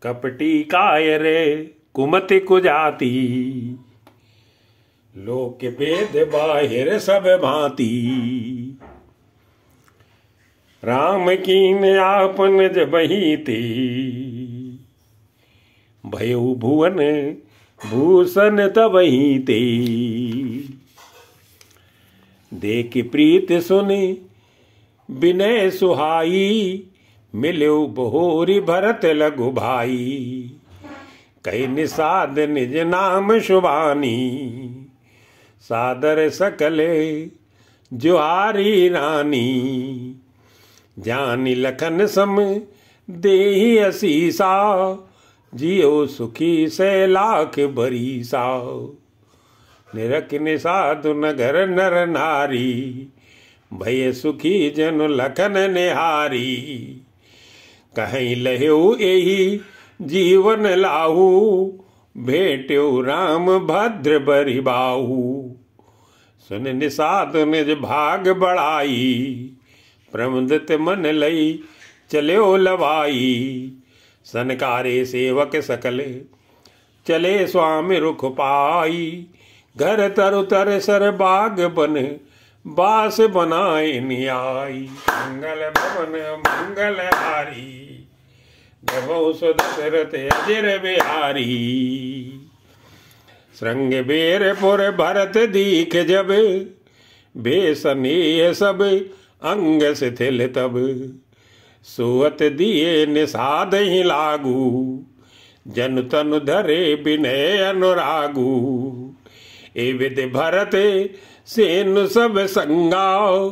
कपटी काय रे कुमति कुजाती, लोक भेद बाहिर सब भांति। राम कीन आपन जबहि ते, भयउ भुवन भूषण तबहि ते। देख प्रीत सुनि विनय सुहाई, मिल्यो बहोरी भरत लघु भाई। कई निषाद निज नाम शुभानी, सादर सकले जुहारी रानी। जानी लखन सम देहि असीसा, जियो सुखी से लाख बरीसा। निरख निषादु नगर नर नारी, भय सुखी जन लखन निहारी। कहीं लह्यो एहि जीवन लाहू, भेट्यो राम भद्र बरि बाहू। सुन निषाद निज भाग बढ़ाई, प्रमुदित मन लई चल्यो लवाई। सनकारे सेवक सकल चले स्वामी रुख पाई। घर तरु तर सर बाग बन, बास बनाए न्याय। मंगल भवन मंगल हारी, जबो सुदशरथ अजिर बिहारी। श्रृंग बेरपुर भरत दीख जब, बेसनेह सब अंग शिथिल तब। सुअत दिए निषाद ही लागू, जन तनु धरे विनय अनुरागू। ए विधि भरत सेनु सब संगाओ,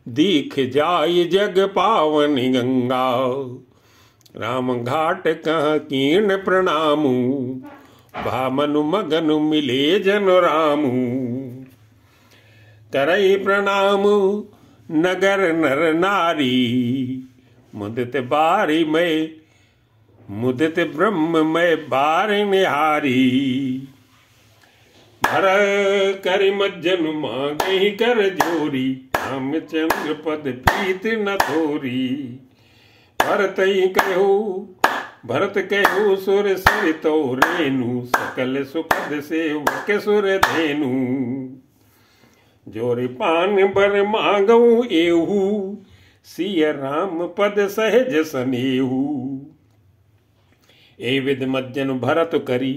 दीख जाय जग पावनी गंगा। राम घाट कह कीर्ण प्रणामू, भामनु मगनु मिले जन रामू। करई प्रणाम नगर नर नारी, मुदित बारी में मुदित ब्रह्म में बारी निहारी। भर करि मज्जन मांगहि कर जोरी, रामचंद्र पद प्रीत न थोरी। भरत कहु सुर सरितो रेनु, सकल सुखद सेवक सुर धेनु। जोरि पान बर मांगऊ एहू, सिय राम पद सहज सनेहू। ए विध मज्जन भरत करी,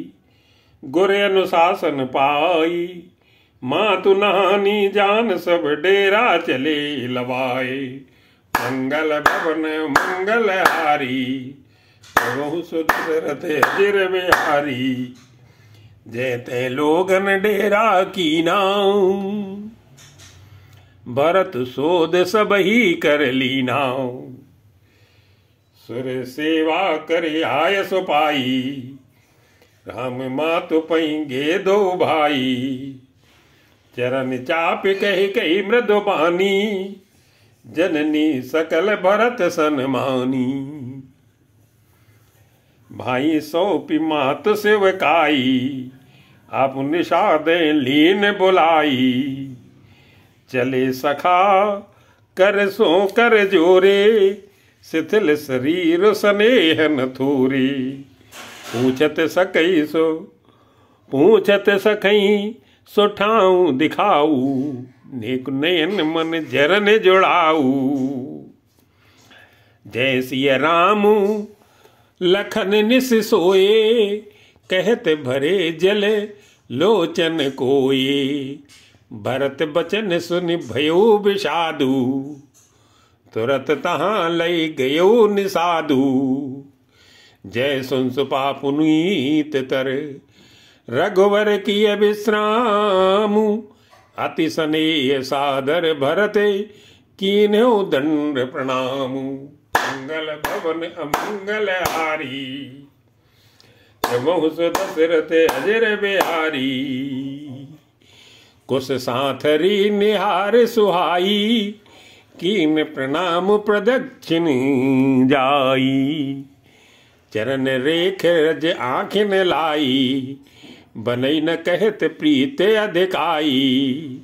गुर अनुशासन पाई। मातु नहानी जान सब डेरा चले लवाए। मंगल भवन मंगल हारी, बहु सुदशरथ अजिर बिहारी। जयते लोगन डेरा कीना, भरत सोद सब ही कर लीना। सुर सेवा कर आय सुपाई, राम मातु पहीं दो भाई। चरण चाप कही कही मृदु बानी, जननी सकल भरत सन्मानी। भाई सौंपी मात सेवकाई, आप निषाद लीन बुलाई। चले सखा कर सो कर जोरे, शिथिल शरीर स्नेह न थोरे। पूछत सकई सो ठाऊं दिखाऊ, नेक नयन मन जरन जुड़ाऊ। जय सिय राम लखन निस सोए, कहत भरे जल लोचन कोये। भरत बचन सुनि भयो विषादु, तुरत तहां लई गयो निषादु। जय सुन सुपा पुनीत तर, रघुवर किय विश्राम। अति स्नेह सादर भरत, कीन्ह्यो दंड प्रणाम। मंगल भवन अमंगल हारी, जबहु सुदशरथ अजिर बिहारी। कुश साथरी निहार सुहाई, कीन प्रणाम प्रदक्षिण जाई। चरण रेख रज आँखिन लाई, बनई न कहत प्रीत अधिकाई।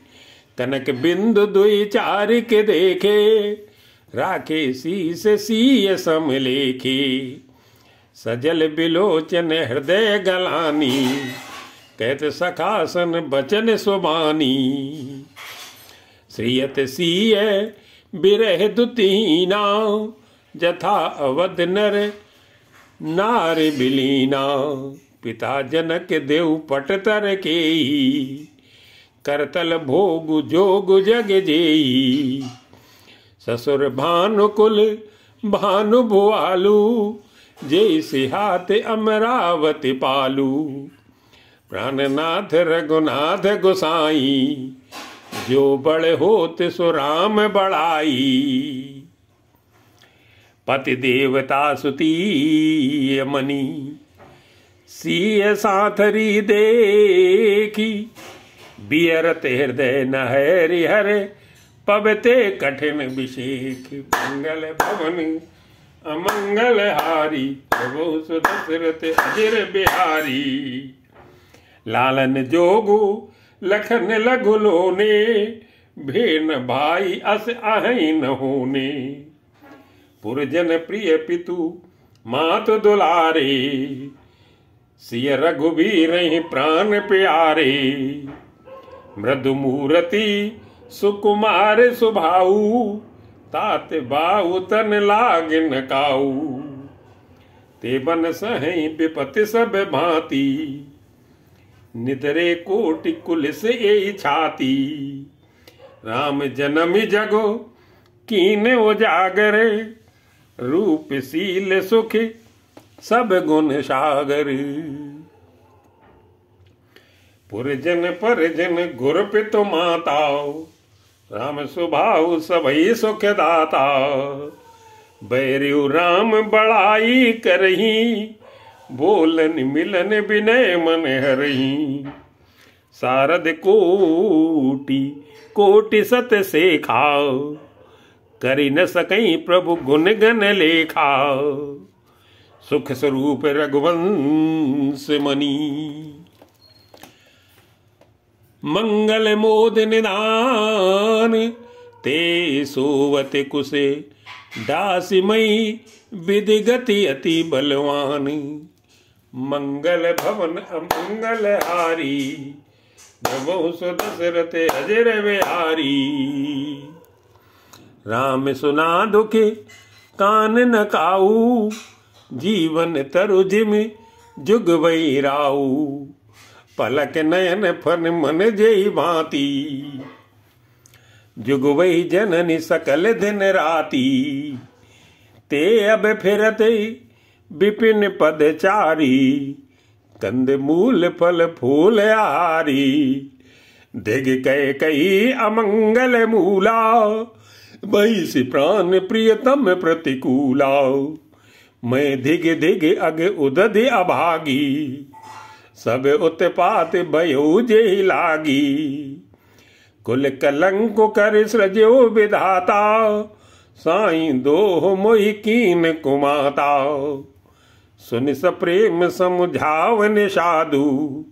कनक बिंदु दुई चार के देखे, राखे शीस सीय सम लेखे। सजल बिलोचन हृदय गलानी, कहत सखासन बचन सुबानी। श्रियत सीय बिरह दुतीना, जथा अवध नर नार बिलीना। पिता जनक देव पट तर केई, करतल भोग जोग जग जेई। ससुर भानुकुल भानु भुआलू, जैसे हाथ अमरावती पालू। प्राणनाथ रघुनाथ गोसाई, जो बड़ होत सो राम बड़ाई। पति देवता सुती मनी, सीय साथरी देखी। बियरत हृदय न हरि हरे, पबते कठिन विषेख। मंगल भवन अमंगल हारी, प्रभु सुदशरथ अजिर बिहारी। लालन जोगु लखन लघु लोने, भेन भाई अस आहै न होने। पुरजन प्रिय पितु मातु दुलारे, सिय रघुबीर प्राण प्यारे। मृदु मूर्ति सुकुमार सुभाऊ, तात बाऊ तन लाग न काऊ। ते बन सही विपति सब भांति, निदरे कोटि कुल से ए छाती। राम जन्मि जगो कीन उजागर, रूप सील सुख सब गुण सागर। पुरजन परजन गुर पितु माता, राम स्वभाव सबई सुख दाता। बैरु राम बड़ाई करही, बोलन मिलन विनय मन हरही। सारद कोटि कोटि सत से खाओ, करि न सकई प्रभु गुण गण लेखा। सुख स्वरूप रघुवंश मणि, मंगल मोद निदान। ते सोवत कुसे दासिमयी, विधि गति अति बलवान। मंगल भवन अमंगल हारी, प्रभु सुदशरथ अजिर बिहारी। राम सुना दुख कान न काऊ, जीवन तरु जिम जुग वही राऊ। पलक नयन फन मन जेई भांति, जुग वही जननी सकल दिन राती। ते अब फिरत विपिन पद चारी, कंद मूल फल फूल आहारी। दिग कह कही अमंगल मूला, बहिष प्राण प्रियतम प्रतिकूला। मैं धिग धिग अग उदधि अभागी, सब उत्पात भयो जेहि लागी। कुल कलंक कर सृजो विधाता, साई दोह मोहि कीन कुमाता। सुन सप्रेम समुझावन साधु,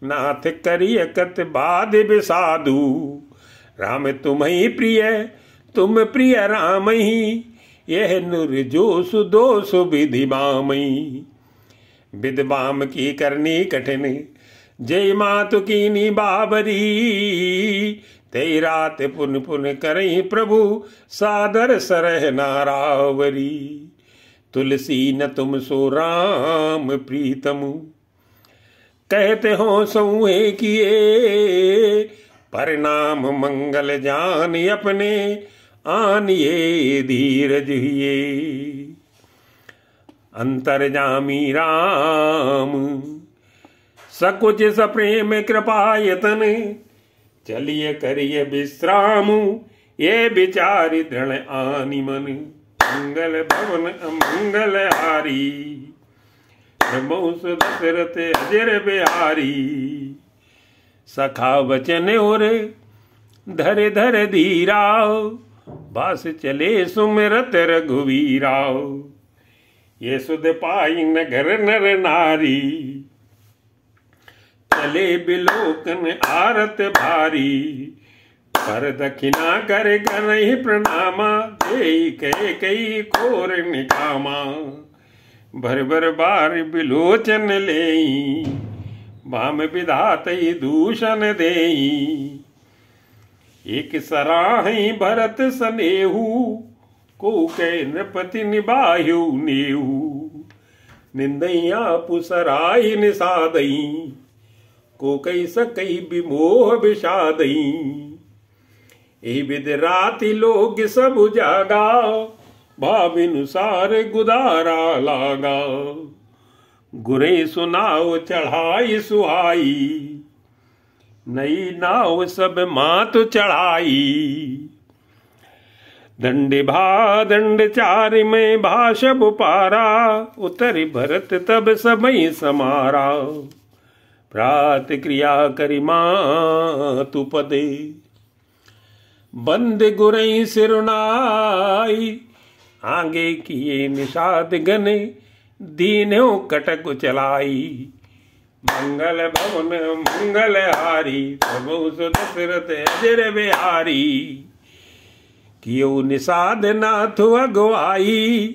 नाथ करिय कत बाद विसाधु। राम तुम्हि प्रिय तुम प्रिय राम ही, यह नुर जोसु दोसु विधि बामई। विद बाम की करनी कठिन, जय मातु कीनी बाबरी। ते रात पुन पुन करई प्रभु, सादर सरह नारावरी। तुलसी न तुम सो राम प्रीतमु, कहते हो सौहे किए। परिणाम मंगल जान अपने, आनिए धीरज हिए। अंतर्जामी राम सकुच सप्रेम कृपायतन, चलिए करिए विश्राम। ये विचारि दृढ़ आनि मन, मंगल भवन अमंगल हारी। प्रभु दशरथ अजिर बिहारी। सखा वचन और धर धर धीरा, बास चले सुमिरत रघुवीरा। ये सुध पाई नगर नर नारी, चले बिलोकन आरत भारी। पर दक्षिणा कर करहि प्रणामा, देई कह कई खोर निकामा। भर भर बार बिलोचन लेई, भाम विधातई दूषण देई। एक सराहि भरत सनेहू, को कै नृपति निबाह्यु नेहू। निंदैया पुसराहि निसादई, को कई सकई विमोह विषादई। ए विद राति लोग सब जागा, भाविनुसार गुदारा लागा। गुरे सुनाओ चढ़ाई सुहाई, नई नाव सब मात चढ़ाई। दंड भा दंड चार में भाषब पारा, उतर भरत तब समय समारा। प्रात क्रिया करि मातु पदे, बंद गुरई सिरुनाई। आगे किए निषाद गने, दीन्यो कटक चलाई। मंगल भवन मंगल हारी, प्रभु दशरथ अजर बिहारी। कियो निषाद नाथ अगवाई,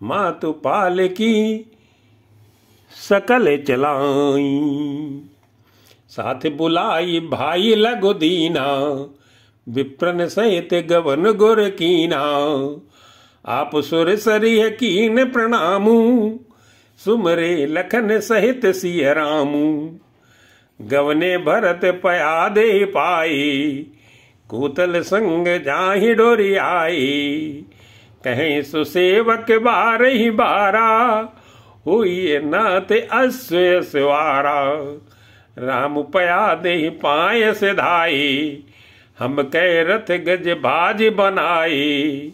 मातु पाल की सकल चलाई। साथ बुलाई भाई लगो दीना, विप्रन सहित गवन गुर कीना। आप सुर सरिय कीन प्रणामू, सुमरे लखन सहित सिय रामू। गवने भरत पया दे पाए, कूतल संग जाहि डोरी आए। कहें सुसेवक बारहि बारा, हुई नाथ अश्व सवारा। राम पया दे पाय से धाये, हम कै रथ गज बाज बनाए।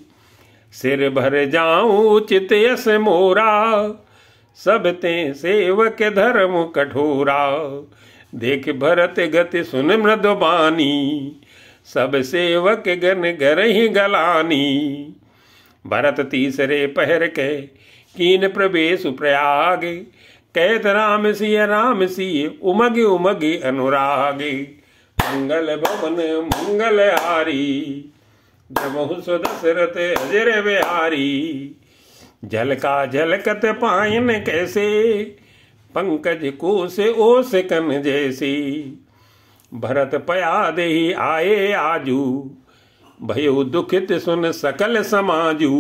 सिर भर जाऊं चित यस मोरा, सब ते सेवक धर्म कठोरा। देख भरत गति सुन मृदुबानी, सब सेवक गन गरहि गलानी। भरत तीसरे पहर के कीन प्रवेश प्रयाग, कहत राम सिय उमग उमग अनुराग। मंगल भवन मंगल हारी, जबहु सो दशरथ अजर बिहारी। झलका झलकत पायन कैसे, पंकज कोस ओस कन जैसे। भरत पया देहि आए आजू, भयो दुखित सुन सकल समाजू।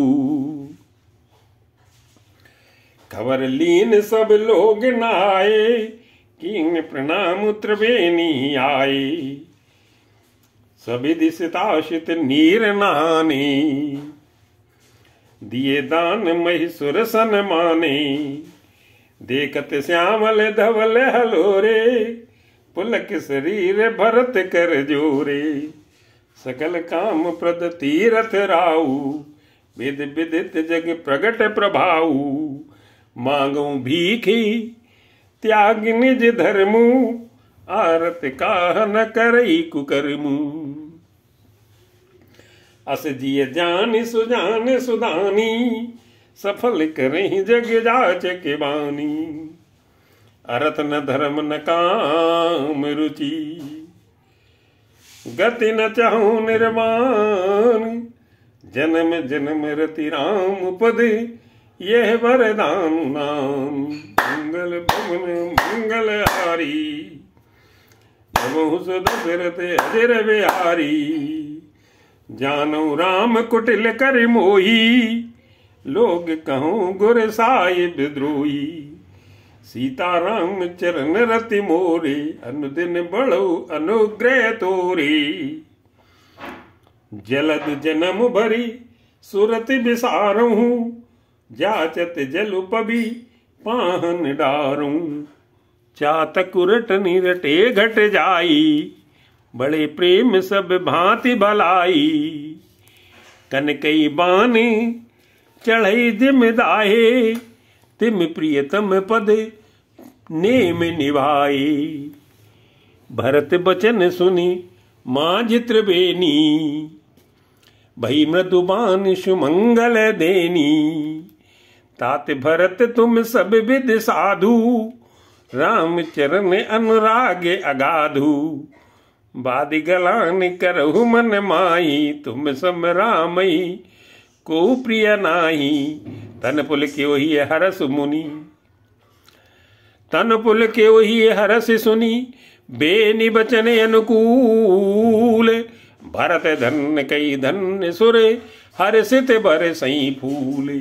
खबर लीन सब लोग नहाए, कीन प्रणाम त्रिवेणी आए। सभी दिशताशित नीर नहाने, दिए दान महिसुर सन माने। देखत श्यामल धवल हलोरे, पुलक शरीर भरत कर जोरे। सकल काम प्रद तीरथ राऊ, विद विदित जग प्रगट प्रभाऊ। मांगू भीखी त्याग निज धर्मू, आरत काह न करई कुकर्मू। अस जिय जान सुजान सुदानी, सफल करहि जग जाचक बानी। अरत न धर्म न काम रुचि, गति न चाहूं निर्वाण। जन्म जन्म रति राम पद, यह वरदान नाम। मंगल भवन मंगल हारी, प्रभु दशरथ अजर बिहारी। जानो राम कुटिल कर मोही, लोग कहूँ गुर साई विद्रोही। सीता राम चरण रति मोरे, अनुदिन बढ़ो अनुग्रह तोरे। जलद जन्म भरी सुरति बिसारूं, जाचत जलु पबी पाहन डारूं। चातक उरट निरटे घट जाई, बड़े प्रेम सब भांति भलाई। कनकई बाने चढ़ई जिमदाहे, तिम प्रियतम पद नेम निभाए। भरत बचन सुनी माँ त्रिवेणी, भई मृदुबान सुमंगल देनी। तात भरत तुम सब विद साधु, राम चरण अनुराग अगाधु। बादि गलान करहु मन माही, तुम सम रामई को प्रिय नाही। तन पुल क्यों ही हरस मुनि, तन पुल क्यों ही हरस सुनी, बेनि बचन अनुकूल। भरत धन्य कई धन्य सुरे, हर्षित बर सई फूले।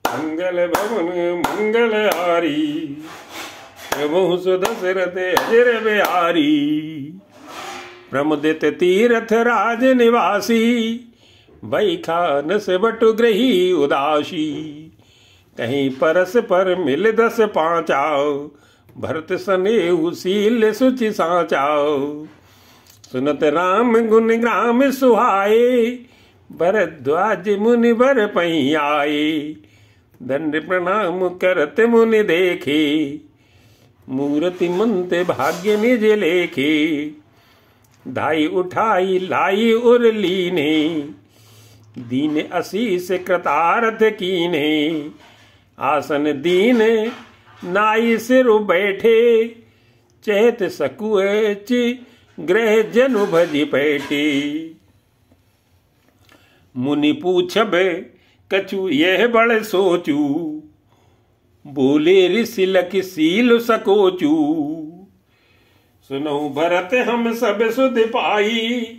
मंगल भवन मंगल हारी, प्रभु सुदशरथ अजर बिहारी। प्रमुदित तीर्थ राज निवासी, बैखान से बटु ग्रही उदासी। कहीं परस पर मिल 10 पाँचाओ, भरत सनेहु शील सुचि साचाओ। सुनत राम गुण ग्राम सुहाए, भरद्वाज मुनि बर पही आए। दंड प्रणाम करत मुनि देखे, मूर्ति मंत भाग्य निज लेखे। धाई उठाई लाई उर लीने, दीन आशीष कृतार्थ कीने। आसन दीन नाई सिर बैठे, चेत सकुए चि ग्रह जनु भजि पैठे। मुनि पूछब कछु यह बड़ सोचू, बोले ऋषि लखि सील सकोचू। सुनो भरत हम सब सुध पाई,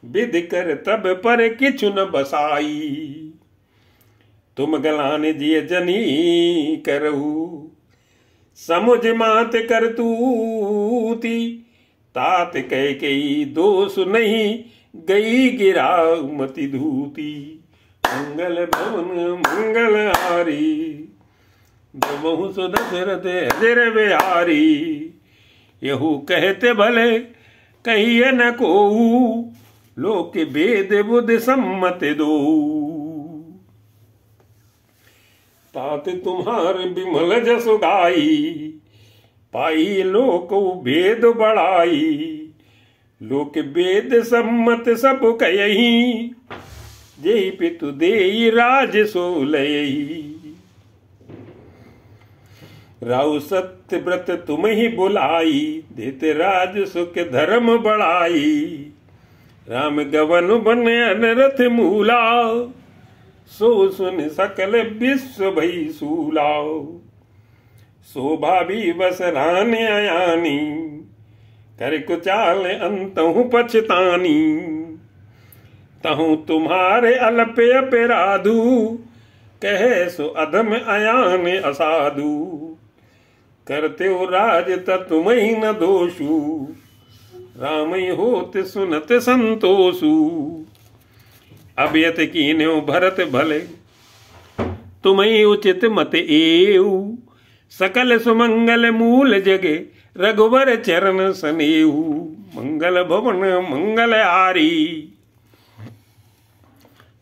विधि कर तब पर किछु न बसाई। तुम गलान जिय जनी करहु, समुझ मात कर तूती। तात कह कई दोष नहीं, गई गिरा मति धूती। मंगल भवन मंगल हारी, बहु सुदशरथ अजर बिहारी। यहू कहते भले कहिए न कोऊ, लोक वेद बुध सम्मत दो। तात तुम्हार बिमल जस गाई, पाई लोक वेद बढ़ाई। लोक वेद सम्मत सब कयही, जेहि पितु देई राज सो लयही। राउ सत्य व्रत तुम ही बुलाई, देते राज सुख धर्म बढ़ाई। राम गवन बन अनरथ मूला, सो सुन सकल विश्व भई सूला। शोभा भी बस रान अयानी, कर कुचाल अंतहु पछतानी। तहु तुम्हारे अल्प अपराधु, कहे सो अधम अयान असाधु। करते हो राज तुम ही न दोषु, राम होत सुनत संतोषु। अभियत कीन्यो भरत भले, तुम ही उचित मत एऊ। सकल सुमंगल मूल जगे, रघुवर चरण सनेहु। मंगल भवन मंगल हारी,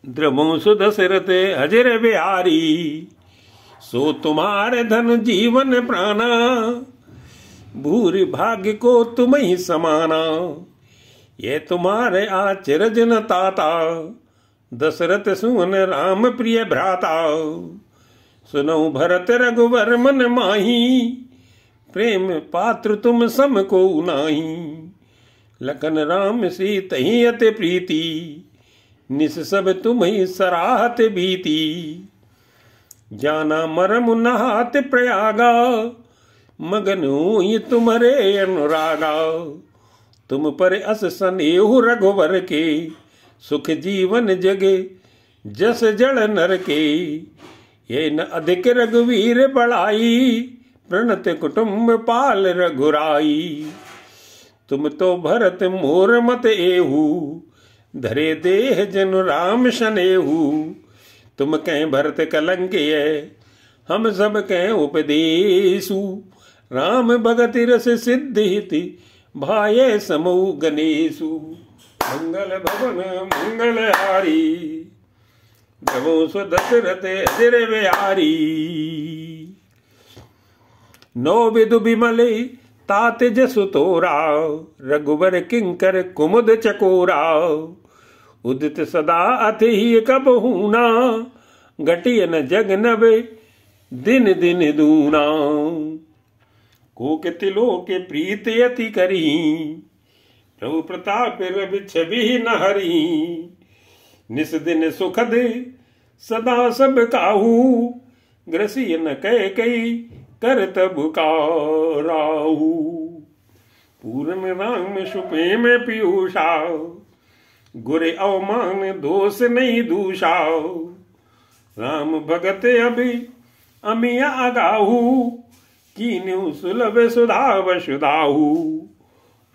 द्रवो सुदशरथ अजर बिहारी। सो तुम्हारे धन जीवन प्राणा, भूरि भाग्य को तुम ही समाना। ये तुम्हारे आचरज न ताता, दशरथ सुन राम प्रिय भ्राता। सुनो भरत रघुवर मन माही, प्रेम पात्र तुम सम को नाही। लखन राम सीता ही अति प्रीति, निस सब तुम ही सराहत भीति। जाना मरम नहात प्रयागा, मगन हुई तुम्हारे अनुरागा। तुम पर अस सनेहु रघुवर के, सुख जीवन जगे जस जड़ नर के। ये न अधिक रघुवीर बढ़ाई, प्रणत कुटुम्ब पाल रघुराई। तुम तो भरत मोर मत एहू, धरे देह जनु राम शनेहू। तुम कह भरत कलंक हम सब कह उपदेशु। राम भगति रस सिद्धि, भाये समूह गणेशु। मंगल भवन मंगल हारी, प्रभु सुदशरथ अजर बिहारी। नौ विदु बिमले तात जसु तोरा, रघुबर किंकर कुमुद चकोरा। उदित सदा अति कब हूना, घटिय न जग नवे दिन दिन दूना। कोक तिलो के प्रीत यति करी, प्रभु प्रताप रवि छवि न हरी। निस दिन सुखद सदा सब काहू, ग्रसिय न कह कई कर तब काराहू। पूरन राम सुपे में पीयूषा गुरे अवमान दोष नहीं दूषा। राम भगत अभी अमिया अगाहू कीन्यू सुलभ सुधा वसुधाहू।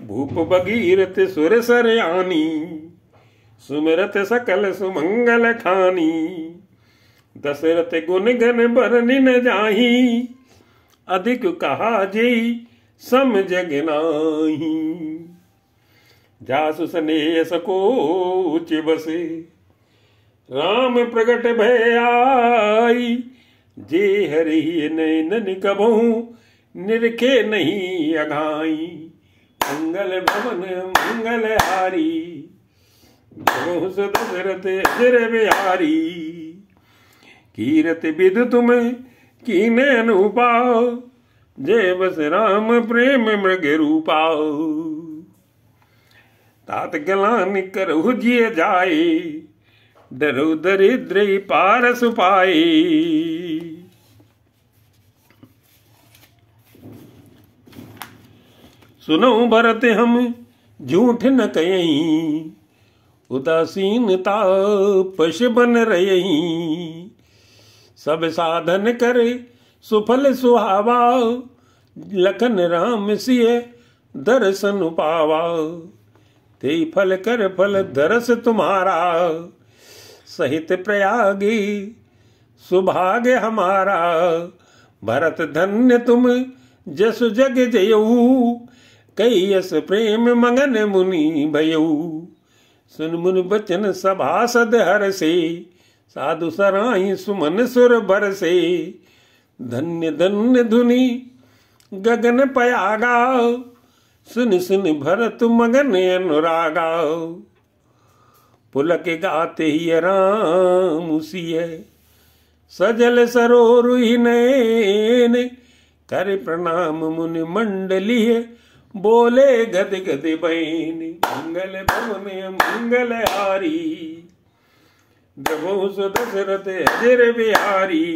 भूप भगीरथ सुर सरयानी सुमिरत सकल सुमंगल खानी। दशरथ गुण गण बरनि न जाही अधिक कहा जेई सम जग नाही। जासु स्नेह सकोच बसे राम प्रगट भय आई। जे हरि नैनन कबहू निरखे नहीं अघाई। मंगल भवन मंगल हारी दशरथ अजर बिहारी। कीरत विद तुम कीने अनुपा जय बस राम प्रेम मृग रूपा। तात गलान करहु जिय जाए डरो दरिद्र पारस पाए। सुनो भरत हम झूठ न कयहीं उदासीनता पश बन रही। सब साधन करे सुफल सुहावा लखन राम सिय दर्शन पावा। ते फल कर फल दरस तुम्हारा सहित प्रयागी सुभाग्य हमारा। भरत धन्य तुम जस जग जयऊ कई यस प्रेम मगन मुनि भयऊ। सुन मुन बचन सभासद हर से साधु सराई सुमन सुर भर से। धन्य धन्य धुनि गगन पयागा सुन सुन भरत मगन अनुरागा। पुलक गाते ही राम सिय सजल सरोरु नैन। कर प्रणाम मुनि मंडलीय बोले गद गद बैन। मंगल भवन मंगल हारी दशरथ अजर बिहारी।